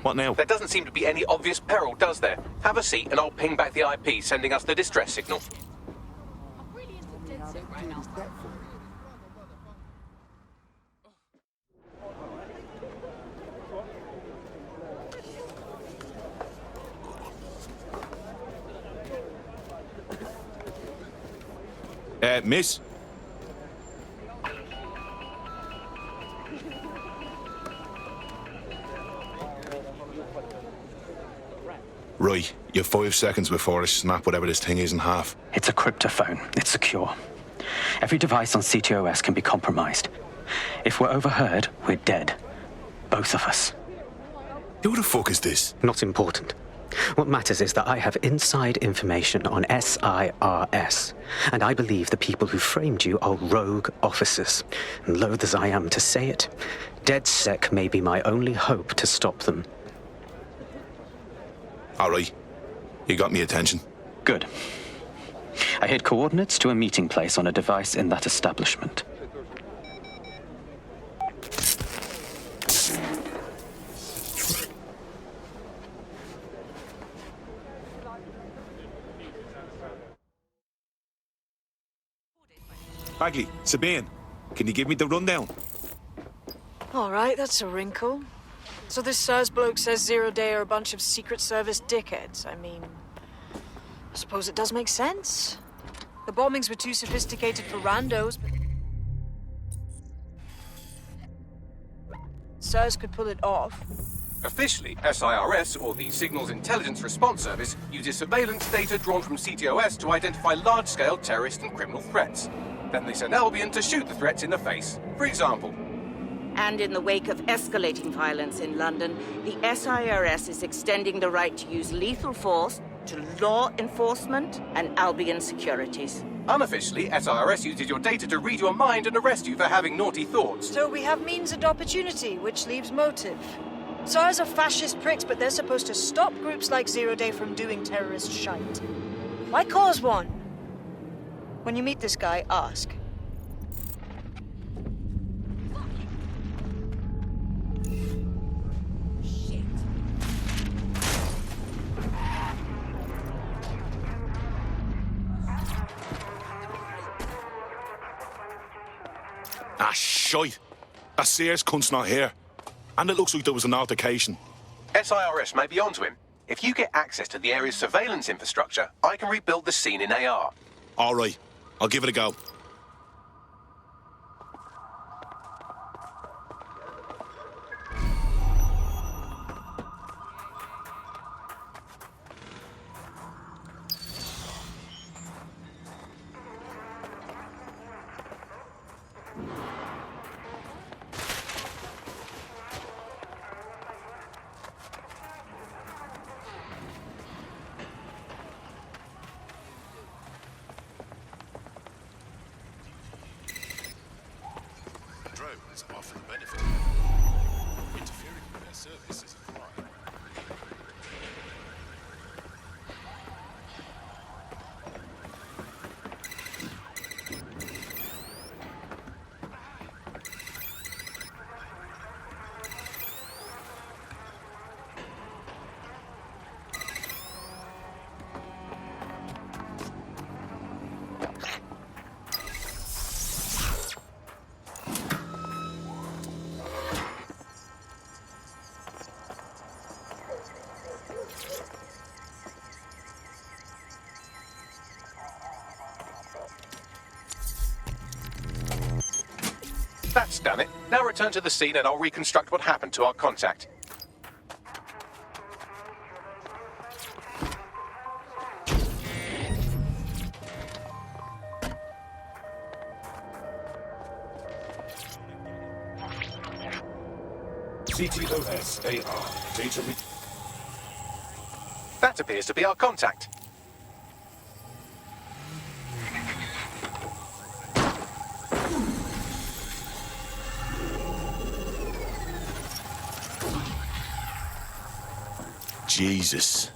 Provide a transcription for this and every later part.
What now? There doesn't seem to be any obvious peril, does there? Have a seat and I'll ping back the IP sending us the distress signal. Miss? Right, you've 5 seconds before I snap whatever this thing is in half. It's a cryptophone. It's secure. Every device on CTOS can be compromised. If we're overheard, we're dead. Both of us. Who the fuck is this? Not important. What matters is that I have inside information on SIRS, and I believe the people who framed you are rogue officers. And loath as I am to say it, DedSec may be my only hope to stop them. All right. You got me attention. Good. I hid coordinates to a meeting place on a device in that establishment. Bagley, Sabine, can you give me the rundown? All right, that's a wrinkle. So this SIRS bloke says Zero Day are a bunch of Secret Service dickheads. I mean, I suppose it does make sense. The bombings were too sophisticated for randos, but SIRS could pull it off. Officially, SIRS, or the Signals Intelligence Response Service, uses surveillance data drawn from CTOS to identify large-scale terrorist and criminal threats. Then they send Albion to shoot the threats in the face. For example. And in the wake of escalating violence in London, the SIRS is extending the right to use lethal force to law enforcement and Albion securities. Unofficially, SIRS uses your data to read your mind and arrest you for having naughty thoughts. So we have means and opportunity, which leaves motive. SIRS are fascist pricks, but they're supposed to stop groups like Zero Day from doing terrorist shite. Why cause one? When you meet this guy, ask. Ah, shite. That Sears cunt's not here. And it looks like there was an altercation. SIRS may be onto him. If you get access to the area's surveillance infrastructure, I can rebuild the scene in AR. All right. I'll give it a go. Drones often benefit. Interfering with their service is a crime. That's done it. Now return to the scene and I'll reconstruct what happened to our contact. CTOS AR. Data. That appears to be our contact. Jesus.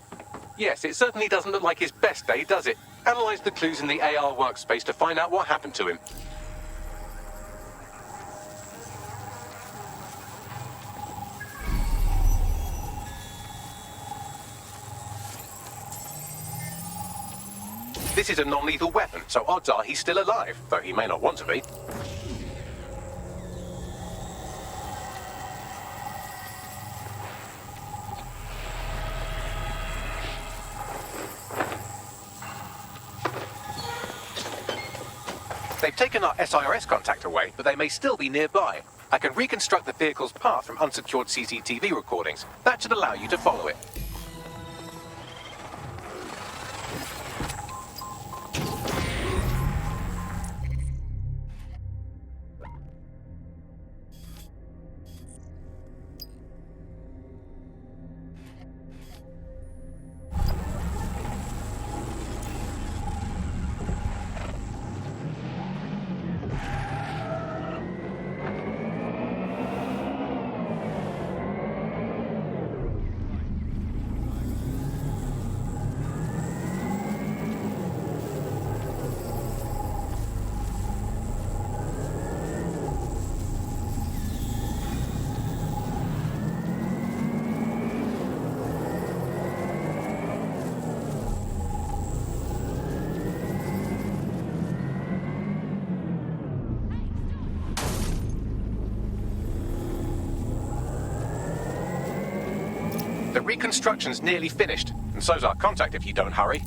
Yes, it certainly doesn't look like his best day, does it? Analyze the clues in the AR workspace to find out what happened to him. This is a non-lethal weapon, so odds are he's still alive, though he may not want to be. They've taken our SIRS contact away, but they may still be nearby. I can reconstruct the vehicle's path from unsecured CCTV recordings. That should allow you to follow it. The reconstruction's nearly finished, and so's our contact if you don't hurry.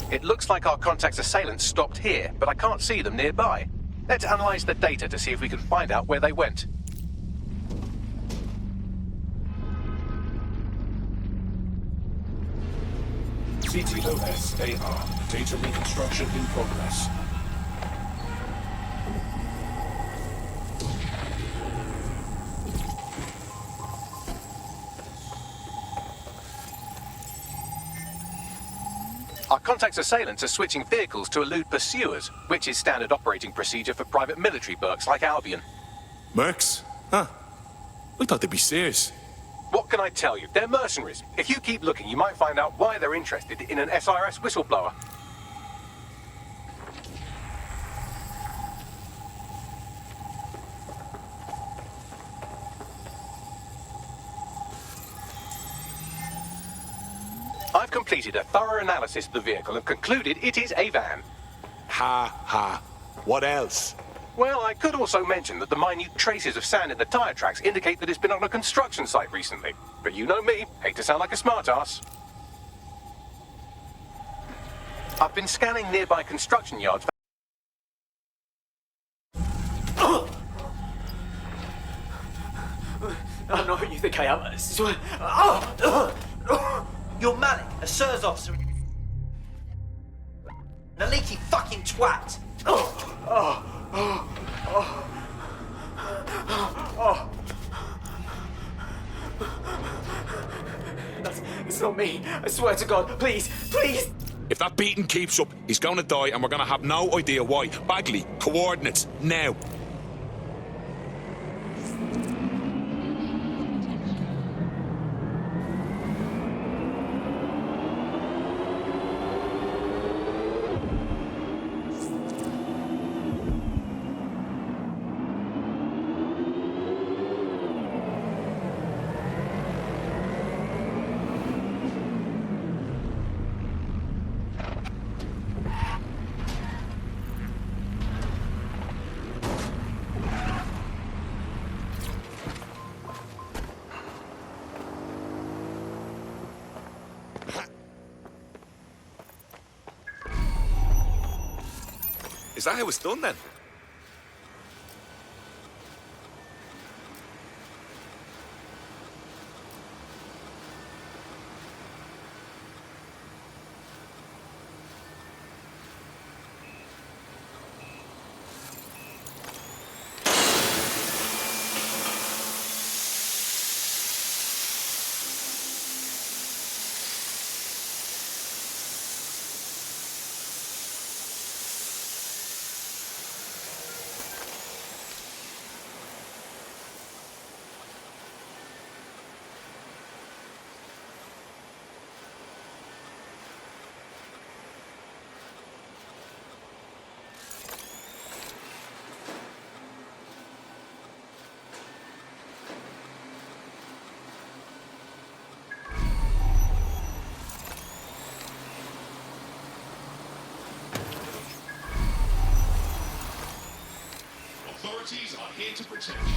It looks like our contact's assailants stopped here, but I can't see them nearby. Let's analyze the data to see if we can find out where they went. CTOS AR. Data reconstruction in progress. Our contact's assailants are switching vehicles to elude pursuers, which is standard operating procedure for private military burks like Albion. Mercs? Huh. I thought they'd be serious. What can I tell you? They're mercenaries. If you keep looking, you might find out why they're interested in an SIRS whistleblower. I've completed a thorough analysis of the vehicle and concluded it is a van. Ha ha. What else? Well, I could also mention that the minute traces of sand in the tire tracks indicate that it's been on a construction site recently. But you know me, hate to sound like a smartass. I've been scanning nearby construction yards for... I know who you think I am. I swear. You're Malik, a SIRS officer. A leaky fucking twat. It's not me. I swear to God. Please, please. If that beating keeps up, he's gonna die and we're gonna have no idea why. Bagley, coordinates, now. Is that how it's done then? Authorities are here to protect you.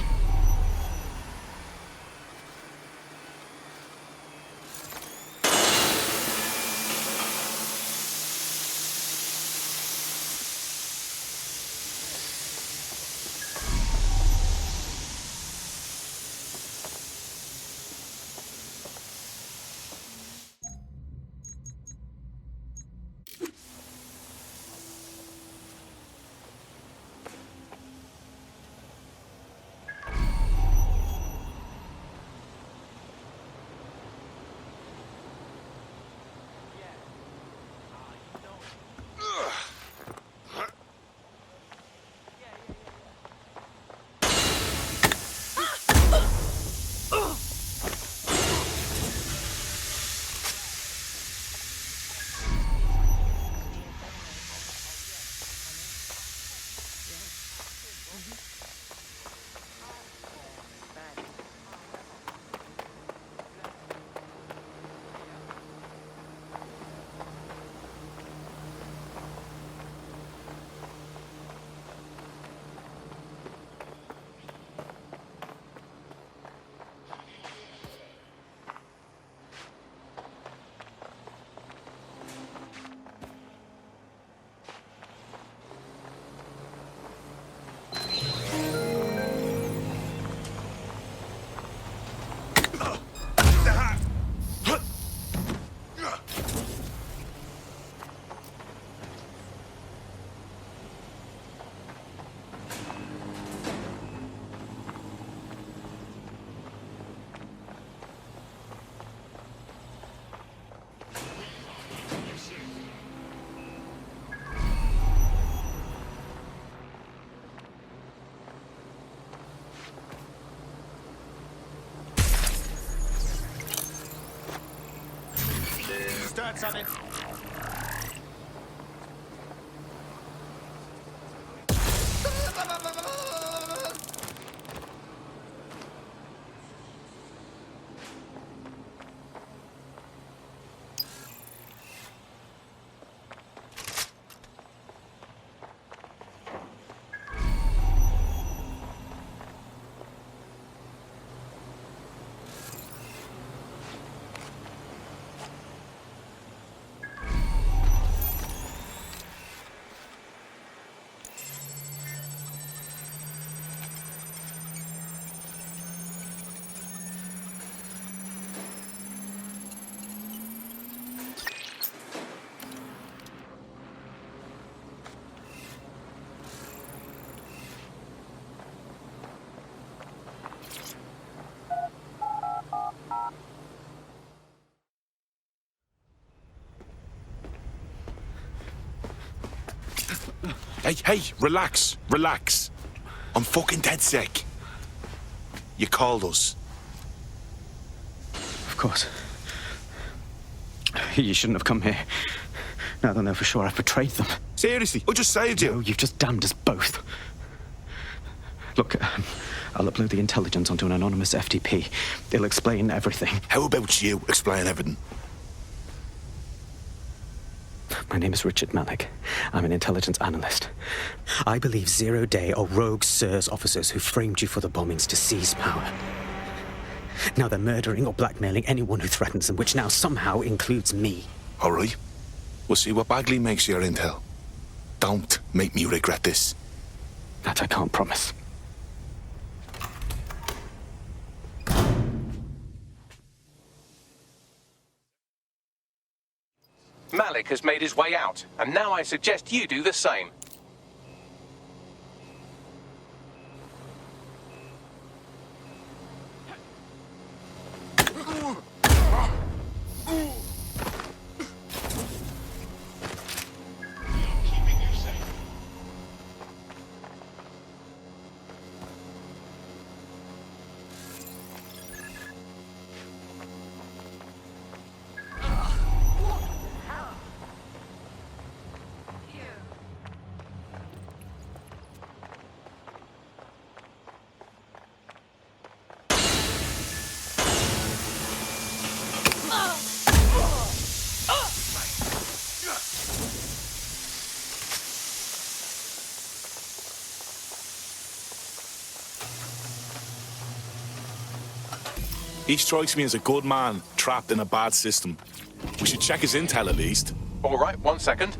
Stats on it. Hey, relax, relax. I'm fucking dead sick. You called us. Of course. You shouldn't have come here. Now they'll know for sure I've betrayed them. Seriously, I just saved you. No, you've just damned us both. Look, I'll upload the intelligence onto an anonymous FTP. It'll explain everything. How about you explain everything? My name is Richard Malik. I'm an intelligence analyst. I believe Zero Day are rogue SIRS officers who framed you for the bombings to seize power. Now they're murdering or blackmailing anyone who threatens them, which now somehow includes me. All right. We'll see what Bagley makes your intel. Don't make me regret this. That I can't promise. Malik has made his way out, and now I suggest you do the same. He strikes me as a good man, trapped in a bad system. We should check his intel at least. All right, 1 second.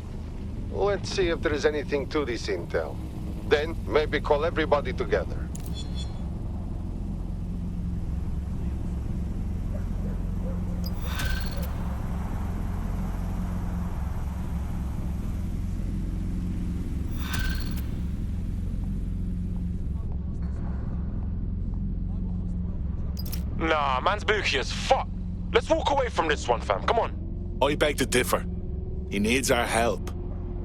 Let's see if there is anything to this intel. Then maybe call everybody together. Nah, man's booky as fuck. Let's walk away from this one, fam. Come on. I beg to differ. He needs our help.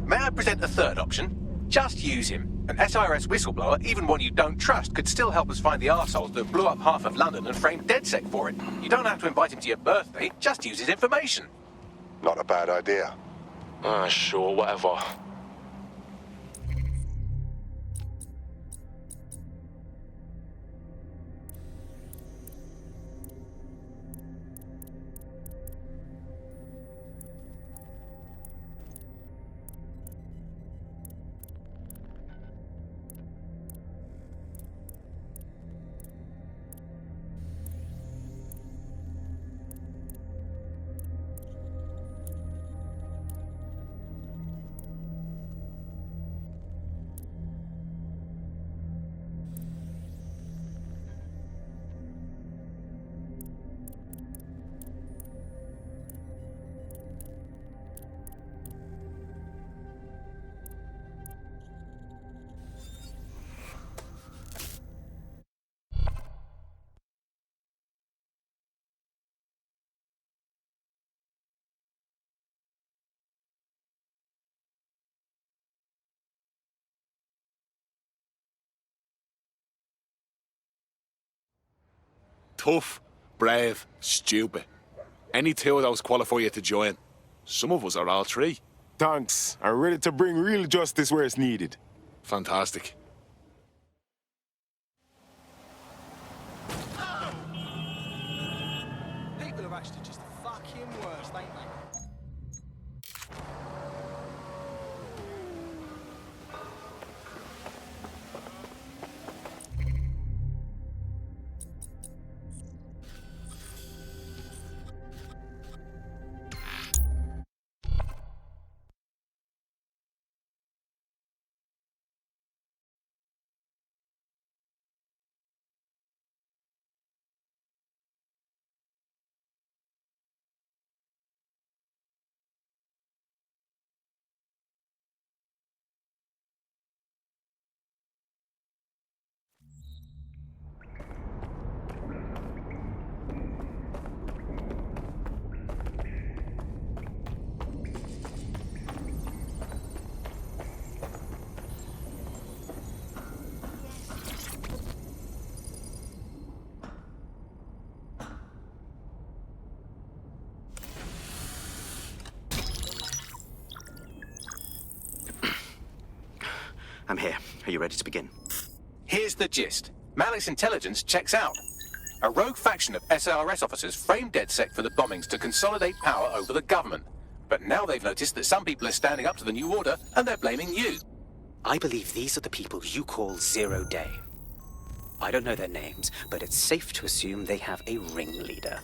May I present a third option? Just use him. An SIRS whistleblower, even one you don't trust, could still help us find the arseholes that blew up half of London and framed DedSec for it. You don't have to invite him to your birthday, just use his information. Not a bad idea. Sure, whatever. Tough, brave, stupid. Any two of those qualify you to join. Some of us are all three. Thanks. I'm ready to bring real justice where it's needed. Fantastic. People are actually just fucking worse, ain't they? I'm here. Are you ready to begin? Here's the gist. Malik's intelligence checks out. A rogue faction of SIRS officers framed DedSec for the bombings to consolidate power over the government. But now they've noticed that some people are standing up to the new order, and they're blaming you. I believe these are the people you call Zero Day. I don't know their names, but it's safe to assume they have a ringleader.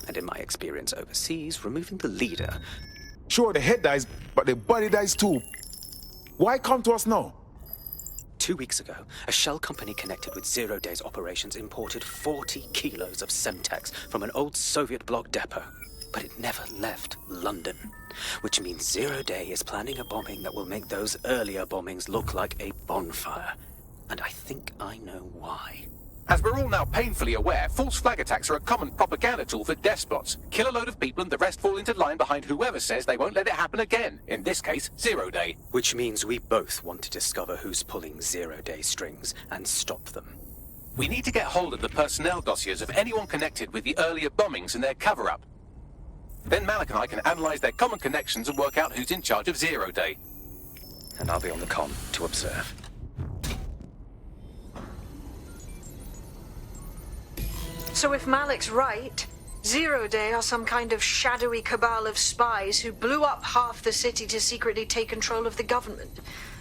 And in my experience overseas, removing the leader... Sure, the head dies, but the body dies too. Why come to us now? 2 weeks ago, a shell company connected with 0 Days operations imported 40 kilos of Semtex from an old Soviet bloc depot. But it never left London, which means 0 Day is planning a bombing that will make those earlier bombings look like a bonfire. And I think I know why. As we're all now painfully aware, false flag attacks are a common propaganda tool for despots. Kill a load of people and the rest fall into line behind whoever says they won't let it happen again. In this case, 0 Day. Which means we both want to discover who's pulling 0 Day strings and stop them. We need to get hold of the personnel dossiers of anyone connected with the earlier bombings and their cover-up. Then Malik and I can analyze their common connections and work out who's in charge of 0 Day. And I'll be on the comm to observe. So if Malik's right, 0 Day are some kind of shadowy cabal of spies who blew up half the city to secretly take control of the government.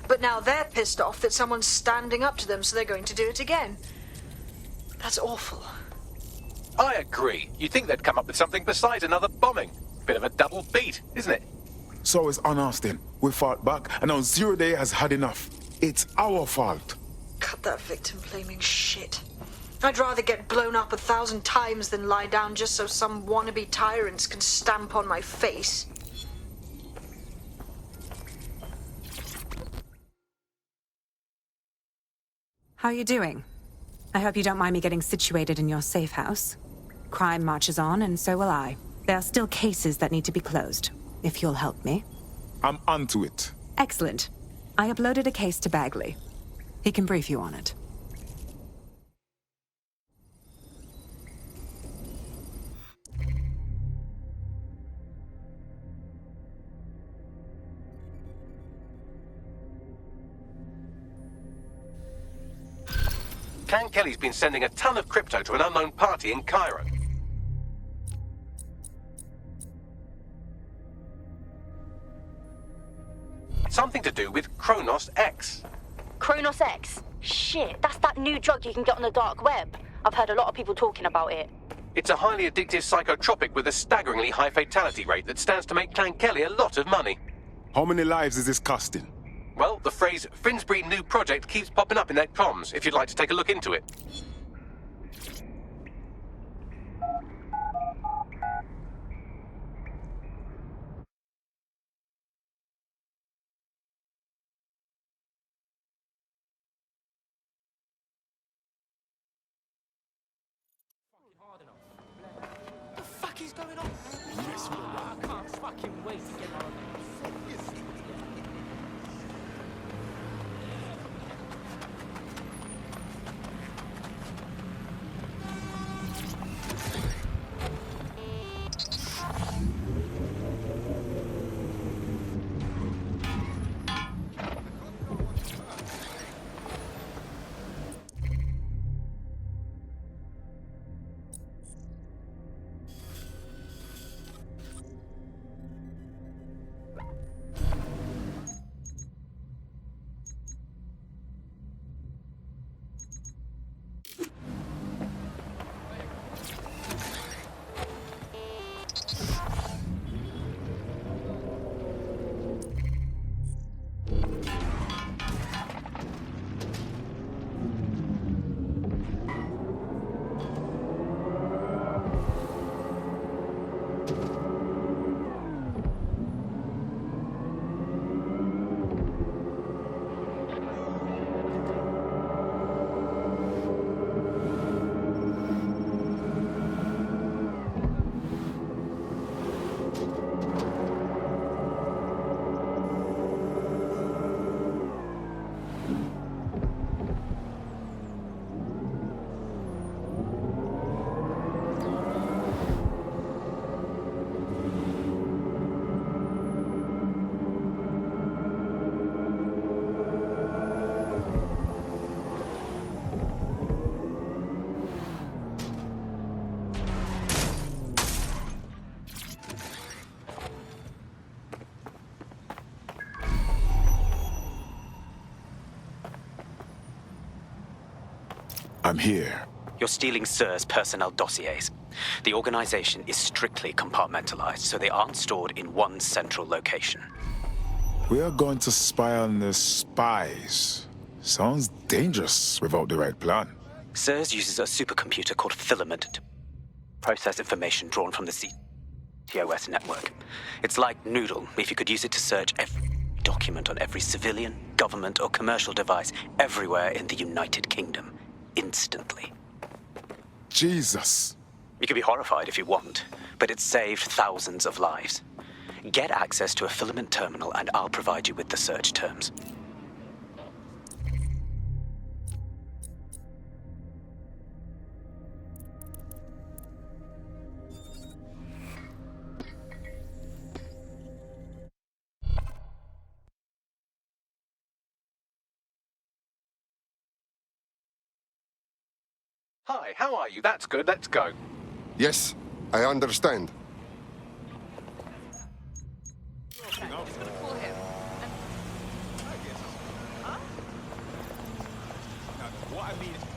But now they're pissed off that someone's standing up to them, so they're going to do it again. That's awful. I agree. You'd think they'd come up with something besides another bombing. Bit of a double beat, isn't it? So it's on us then. We fought back, and now 0 Day has had enough. It's our fault. Cut that victim-blaming shit. I'd rather get blown up 1,000 times than lie down just so some wannabe tyrants can stamp on my face. How you doing? I hope you don't mind me getting situated in your safe house. Crime marches on, and so will I. There are still cases that need to be closed, if you'll help me. I'm onto it. Excellent. I uploaded a case to Bagley. He can brief you on it. Can Kelly's been sending a ton of crypto to an unknown party in Cairo. Something to do with Kronos X. Kronos X? Shit, that's that new drug you can get on the dark web. I've heard a lot of people talking about it. It's a highly addictive psychotropic with a staggeringly high fatality rate that stands to make Clan Kelly a lot of money. How many lives is this costing? Well, the phrase Finsbury New Project keeps popping up in their comms, if you'd like to take a look into it. What the fuck is going on? I can't fucking wait to get on. I'm here. You're stealing Sir's personnel dossiers. The organization is strictly compartmentalized, so they aren't stored in one central location. We are going to spy on the spies. Sounds dangerous without the right plan. SIRS uses a supercomputer called Filament to process information drawn from the CTOS network. It's like Noodle if you could use it to search every document on every civilian, government, or commercial device everywhere in the United Kingdom, instantly. Jesus. You can be horrified if you want, but it's saved thousands of lives. Get access to a Filament terminal and I'll provide you with the search terms. Hi, how are you? That's good, let's go. Yes, I understand. What I mean is...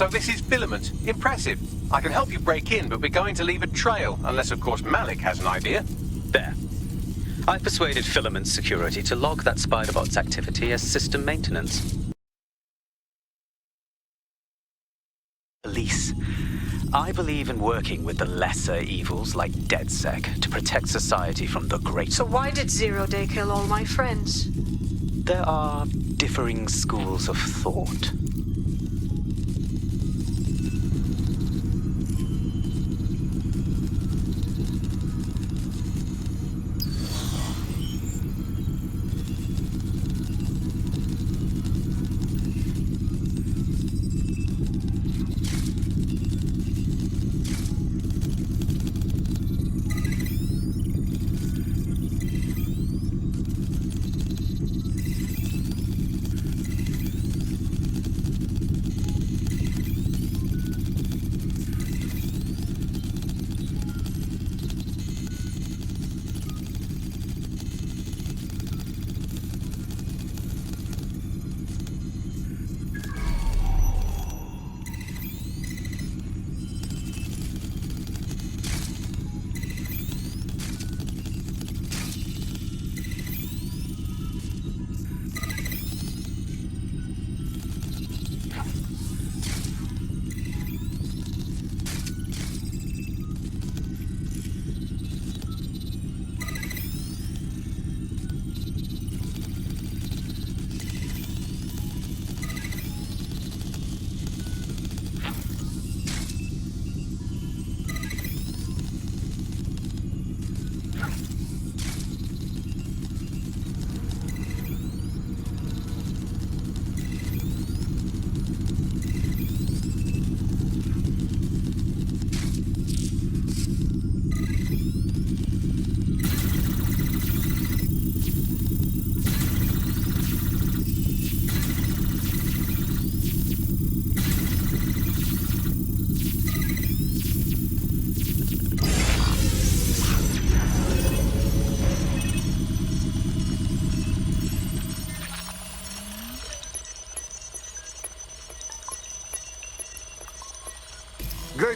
So this is Filament. Impressive. I can help you break in, but we're going to leave a trail, unless of course Malik has an idea. There. I've persuaded Filament Security to log that Spider-Bot's activity as system maintenance. Police. I believe in working with the lesser evils like DedSec to protect society from the great... So why did Zero Day kill all my friends? There are differing schools of thought.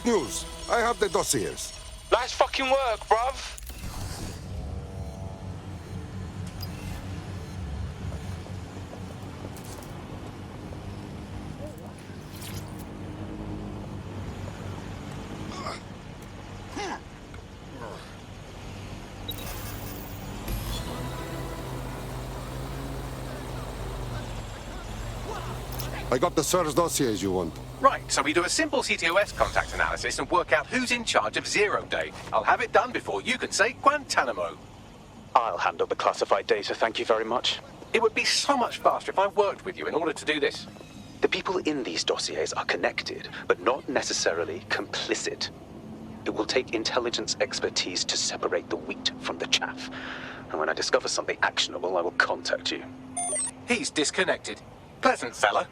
news. I have the dossiers. Nice fucking work, bruv. I got the SIRS dossiers you want. Right, so we do a simple CTOS contact analysis and work out who's in charge of 0 Day. I'll have it done before you can say Guantanamo. I'll handle the classified data, thank you very much. It would be so much faster if I worked with you in order to do this. The people in these dossiers are connected, but not necessarily complicit. It will take intelligence expertise to separate the wheat from the chaff. And when I discover something actionable, I will contact you. He's disconnected. Pleasant fella.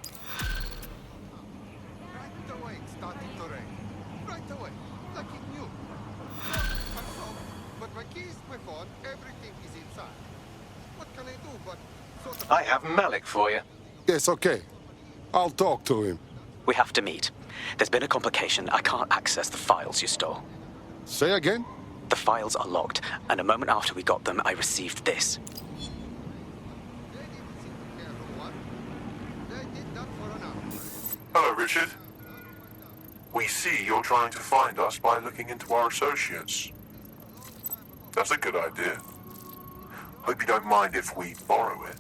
Right away, it started to rain. Right away, like it knew. But my keys, my phone, everything is inside. What can I do but sort of... I have Malik for you. Yes, okay. I'll talk to him. We have to meet. There's been a complication. I can't access the files you stole. Say again? The files are locked, and a moment after we got them, I received this. Hello, Richard. We see you're trying to find us by looking into our associates. That's a good idea. Hope you don't mind if we borrow it.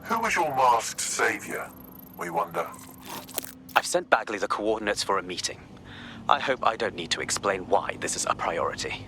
Who was your masked savior, we wonder? I've sent Bagley the coordinates for a meeting. I hope I don't need to explain why this is a priority.